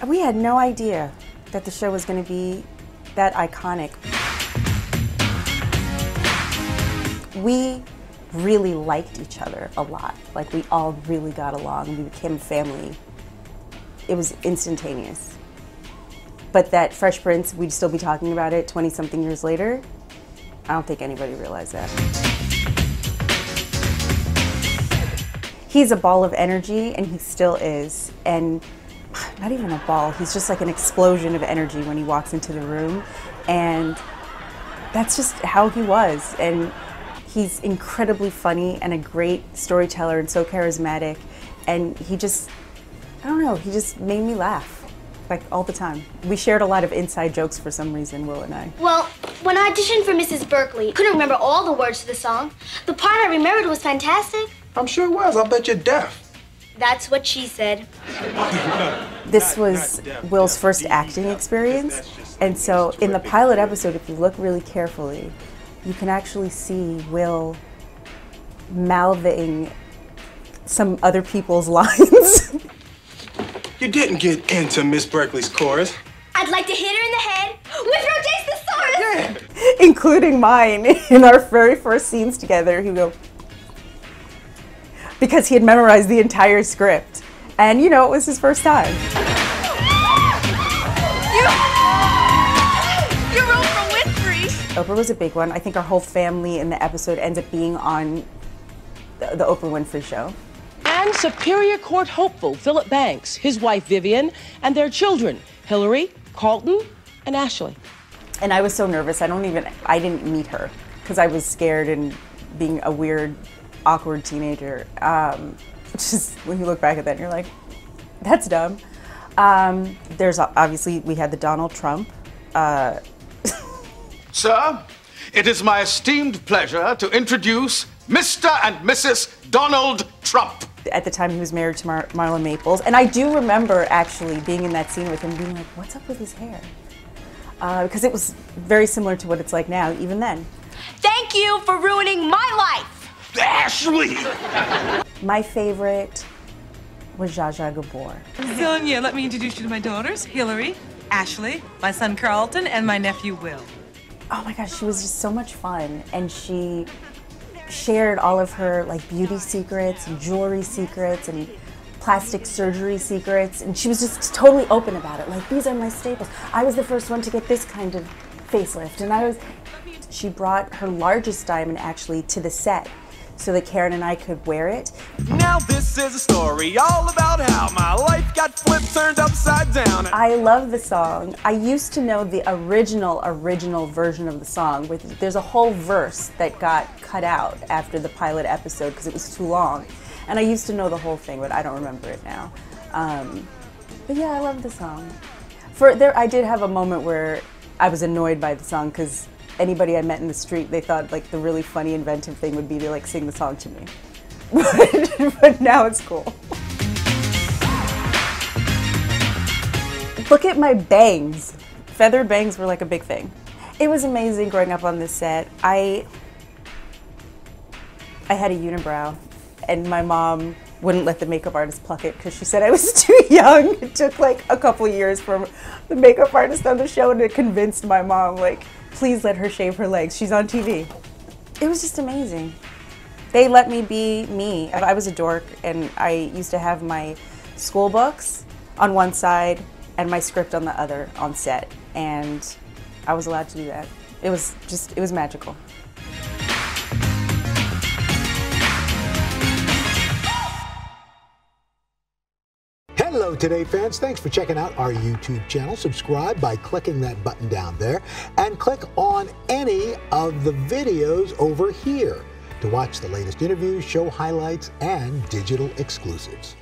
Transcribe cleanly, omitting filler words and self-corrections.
We had no idea that the show was going to be that iconic. We really liked each other a lot. Like, we all really got along. We became a family. It was instantaneous. But that Fresh Prince, we'd still be talking about it 20-something years later, I don't think anybody realized that. He's a ball of energy, and he still is. And not even a ball, he's just like an explosion of energy when he walks into the room. And that's just how he was. And he's incredibly funny and a great storyteller and so charismatic. And he just, I don't know, he just made me laugh. Like, all the time. We shared a lot of inside jokes for some reason, Will and I. Well, when I auditioned for Mrs. Berkeley, I couldn't remember all the words to the song. The part I remembered was fantastic. I'm sure it was. I'll bet you're deaf. That's what she said. This was Will's first acting experience. And so in the pilot episode, if you look really carefully, you can actually see Will mouthing some other people's lines. You didn't get into Miss Berkeley's chorus. I'd like to hit her in the head with Rhodesisaurus. Yeah. Including mine in our very first scenes together. He would go, because he had memorized the entire script. And you know, it was his first time. You wrote for Winfrey. Oprah was a big one. I think our whole family in the episode ends up being on the Oprah Winfrey Show. And Superior Court hopeful Philip Banks, his wife Vivian, and their children, Hillary, Carlton, and Ashley. And I was so nervous, I didn't meet her because I was scared and being a weird, awkward teenager. Just when you look back at that, you're like, that's dumb. There's obviously, we had the Donald Trump. Sir, it is my esteemed pleasure to introduce Mr. and Mrs. Donald Trump. At the time, he was married to Marla Maples. And I do remember actually being in that scene with him being like, what's up with his hair? Because it was very similar to what it's like now, even then. Thank you for ruining my life. Ashley! My favorite was Zsa Zsa Gabor. Sonia, let me introduce you to my daughters, Hillary, Ashley, my son Carlton, and my nephew Will. Oh my gosh, she was just so much fun. And she shared all of her like beauty secrets and jewelry secrets and plastic surgery secrets, and she was just totally open about it. Like, these are my staples. I was the first one to get this kind of facelift, and she brought her largest diamond actually to the set so that Karen and I could wear it. Now this is a story all about how my life got flipped, turned upside down. I love the song. I used to know the original version of the song. There's a whole verse that got cut out after the pilot episode because it was too long. And I used to know the whole thing, but I don't remember it now. But yeah, I love the song. I did have a moment where I was annoyed by the song because anybody I met in the street, they thought like the really funny, inventive thing would be to like sing the song to me. But now it's cool. Look at my bangs. Feathered bangs were like a big thing. It was amazing growing up on this set. I had a unibrow, and my mom wouldn't let the makeup artist pluck it because she said I was too young. It took like a couple years for the makeup artist on the show, and it convinced my mom, like, please let her shave her legs. She's on TV. It was just amazing. They let me be me. I was a dork, and I used to have my school books on one side and my script on the other on set, and I was allowed to do that. It was magical. Hello Today fans, thanks for checking out our YouTube channel. Subscribe by clicking that button down there and click on any of the videos over here to watch the latest interviews, show highlights, and digital exclusives.